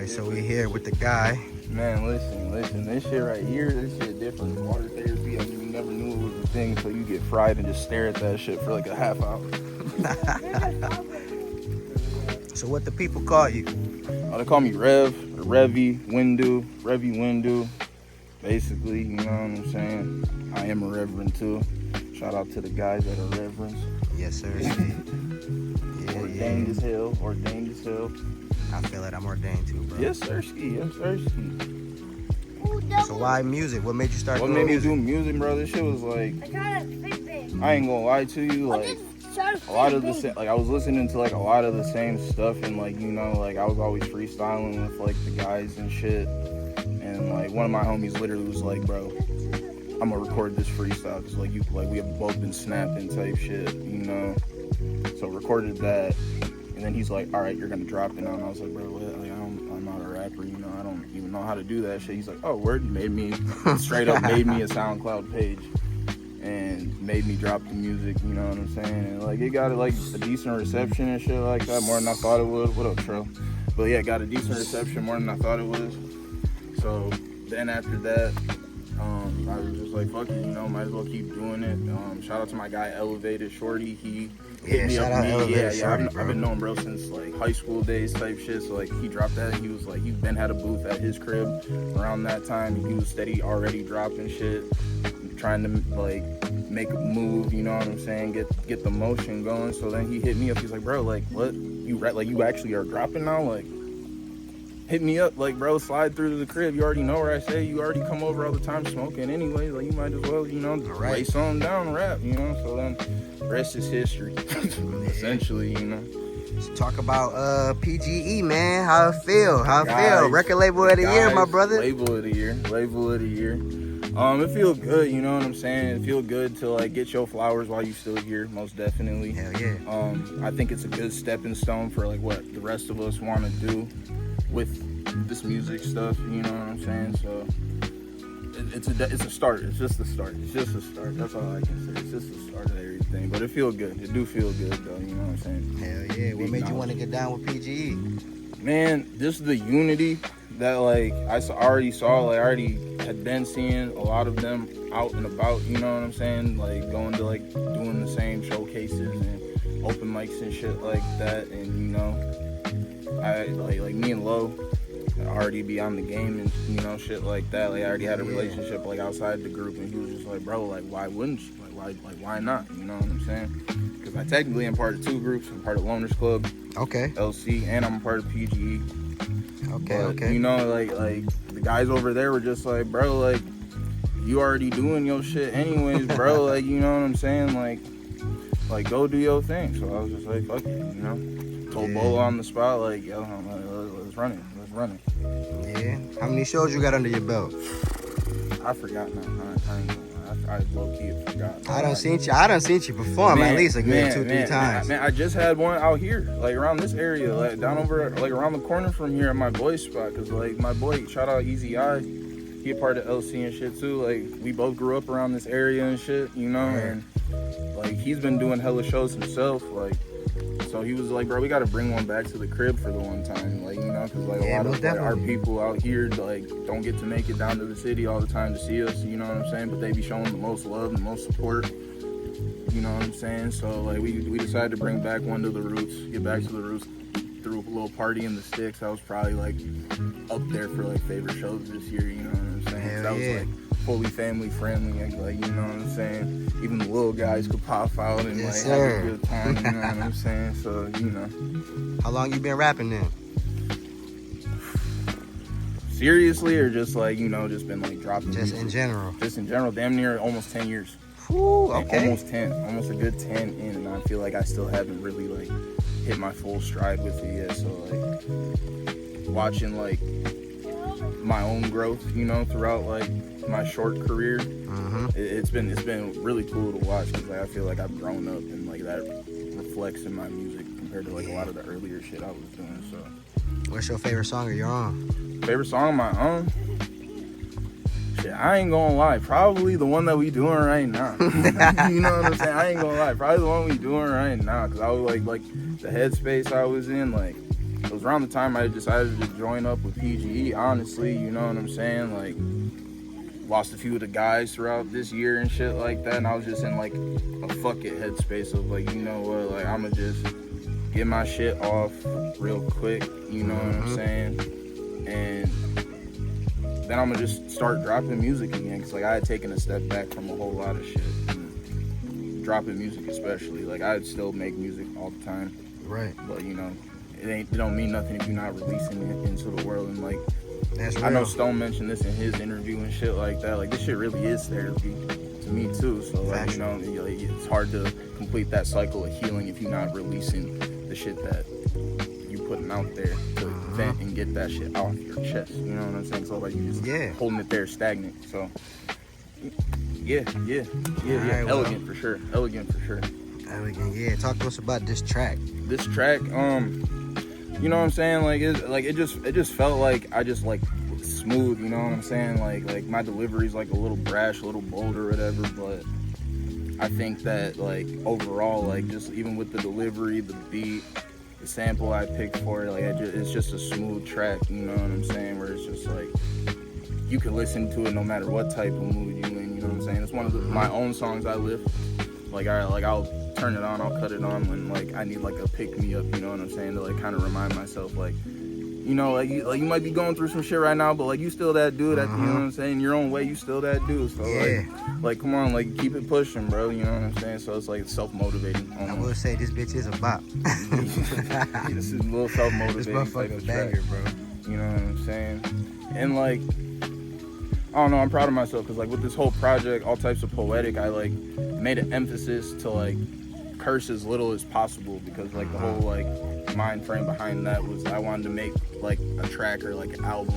right, so we're here with the guy. Man, listen, this shit right here, this shit different. Water therapy, I mean, you never knew it was a thing until you get fried and just stare at that shit for like a half hour. So what the people call you? Oh, they call me Rev, or Revvy, Windu. Basically, you know what I'm saying? I am a reverend too. Shout out to the guys that are reverends. Yes, sir. Ordained as hell. I feel it. I'm ordained too, bro. Yes, sir. So why music? What made you start What doing made me music? do music, bro? This shit was like, I ain't gonna lie to you, like, a lot of the same, like, I was listening to like a lot of the same stuff, and like, you know, like I was always freestyling with like the guys and shit, and like one of my homies literally was like, bro, I'm gonna record this freestyle because like we have both been snapping type shit, you know. So recorded that, and then he's like, all right, you're gonna drop it now. And I was like, bro, what? Like, I'm not a rapper, you know, I don't even know how to do that shit. He's like, oh, word, straight up made me a SoundCloud page and made me drop the music, you know what I'm saying? And like, it got like a decent reception and shit like that, more than I thought it would. What up, Tro? But yeah, it got a decent reception, more than I thought it was. So then after that, I was just like, fuck it, you know, might as well keep doing it. Shout out to my guy Elevated Shorty. He hit me up. I've been knowing bro since like high school days type shit. So like he dropped that, and he was like, he been had a booth at his crib around that time. He was steady already dropping shit, trying to like make a move, you know what I'm saying, get the motion going. So then he hit me up. He's like, bro, like what, you actually are dropping now? Like, hit me up, like, bro, slide through to the crib. You already know where I say. You already come over all the time smoking anyway. Like, you might as well, you know, lay something down, rap, you know. So then, rest is history, essentially, you know. Let's talk about PGE, man. How it feel? Record label of the year, my brother. Label of the year. It feel good, you know what I'm saying? It feel good to like get your flowers while you still here, most definitely. Hell yeah. I think it's a good stepping stone for like what the rest of us want to do with this music stuff, you know what I'm saying? So it's a start. It's just a start. That's all I can say. It's just the start of everything. But it feel good. It do feel good though, you know what I'm saying? Hell yeah. What made you want to get down with PGE? Man, just the unity that like I already saw. Like I already had been seeing a lot of them out and about, you know what I'm saying? Like going to like doing the same showcases and open mics and shit like that. And you know, I like me and Lo already be on the game and you know shit like that. Like I already had a relationship like outside the group, and he was just like, bro, like why wouldn't you? Like why not? You know what I'm saying? Because I technically am part of two groups. I'm part of Loners Club, okay, LC, and I'm a part of PGE. Okay. You know, like the guys over there were just like, bro, like you already doing your shit anyways, bro. Like you know what I'm saying? Like go do your thing. So I was just like, fuck it, you know. Told Bolo on the spot, like, yo, let's run it. Yeah. How many shows you got under your belt? I forgot now. I low-key forgot. I done seen you perform at least a good 2-3 times. Man, I just had one out here, like around this area, like down over, like around the corner from here at my boy's spot. Cause like my boy, shout out Easy Eye, he a part of LC and shit too. Like we both grew up around this area and shit, you know. Right. And like he's been doing hella shows himself, like. So he was like, bro, we got to bring one back to the crib for the one time, like, you know, because like a lot of like, our people out here like don't get to make it down to the city all the time to see us, you know what I'm saying? But they be showing the most love, the most support, you know what I'm saying? So like we decided to bring back one to the roots, get back to the roots, threw a little party in the sticks. I was probably like up there for like favorite shows this year, you know what I'm saying? That was like fully family friendly, like you know what I'm saying? Even the little guys could pop out and have a good time, you know what I'm saying? So, you know. How long you been rapping then? Seriously, or just like, you know, just been like dropping Just music? Just in general, damn near almost 10 years. Whew, okay. Almost a good 10 in, and I feel like I still haven't really like hit my full stride with it yet. So like watching like my own growth, you know, throughout like my short career, it's been really cool to watch because like I feel like I've grown up and like that reflects in my music compared to like a lot of the earlier shit I was doing. So, what's your favorite song of your own? Favorite song of my own? Shit, I ain't gonna lie, probably the one that we doing right now. You know what I'm saying? I ain't gonna lie, probably the one we doing right now because I was like the headspace I was in, like it was around the time I decided to join up with PGE, honestly, you know what I'm saying? Like, lost a few of the guys throughout this year and shit like that, and I was just in like a fuck it headspace of like, you know what, like I'ma just get my shit off real quick, you know what I'm saying? And then I'm gonna just start dropping music again, cause like I had taken a step back from a whole lot of shit, dropping music especially. Like I'd still make music all the time, right? But you know, it don't mean nothing if you're not releasing it into the world. And like, that's real. I know Stone mentioned this in his interview and shit like that. Like this shit really is therapy to me too. So like, you know, it's hard to complete that cycle of healing if you're not releasing the shit that you putting out there to vent and get that shit off your chest. You know what I'm saying? So like you just holding it there stagnant. So yeah. Right, elegant for sure. Elegant, yeah. Talk to us about this track. This track, you know what I'm saying? Like it just felt like I just like smooth, you know what I'm saying? Like my delivery's like a little brash, a little bold or whatever, but I think that like overall, like just even with the delivery, the beat, the sample I picked for it, like it's just a smooth track, you know what I'm saying? Where it's just like you can listen to it no matter what type of mood you in, you know what I'm saying? It's one of my own songs I lift. Like I'll turn it on, I'll cut it on when like I need like a pick me up, you know what I'm saying? To like kind of remind myself like, you know, like you might be going through some shit right now, but like you still that dude, you know what I'm saying? Your own way, you still that dude. So like come on, like keep it pushing, bro. You know what I'm saying? So it's like self-motivating. I will say this bitch is a bop. This is a little self-motivating. This motherfucker's banger, bro. You know what I'm saying? And like, I don't know, I'm proud of myself because like with this whole project, all types of poetic, I like made an emphasis to like curse as little as possible because like the whole like mind frame behind that was I wanted to make like a track or like an album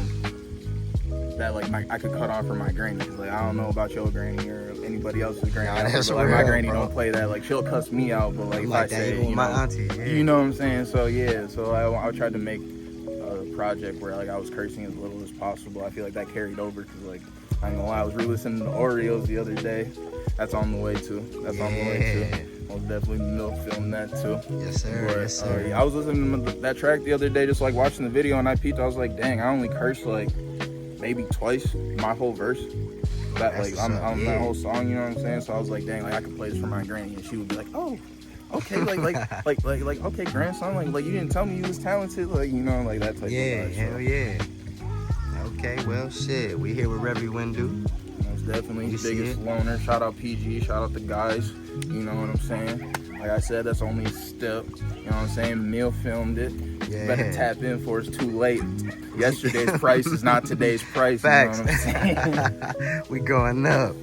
that like I could cut on for my granny, because like I don't know about your granny or anybody else's granny, but like my granny don't play that. Like she'll cuss me out, but like if I say, you know, auntie, you know what I'm saying? So yeah, so I tried to make a project where like I was cursing as little as possible. I feel like that carried over because like I ain't gonna lie, I was re-listening to Oreos the other day. That's on the way too. That's on the way too. I'll definitely Miel film that too. Yes sir. But, yes sir. I was listening to that track the other day, just like watching the video, and I peeped. I was like, dang, I only cursed like maybe twice my whole verse. That like on that whole song, you know what I'm saying? So I was like, dang, like I could play this for my granny, and she would be like, oh, okay, like okay, grandson, like you didn't tell me you was talented, like you know, like that type of vibe. Hell yeah. Okay, well shit, we here with Revvy Windu. Definitely the biggest loner. Shout out PG, shout out the guys, you know what I'm saying? Like I said, that's only a step, you know what I'm saying? Miel filmed it. You better tap in for it's too late. Yesterday's price is not today's price. Facts. You know what I'm saying? We going up.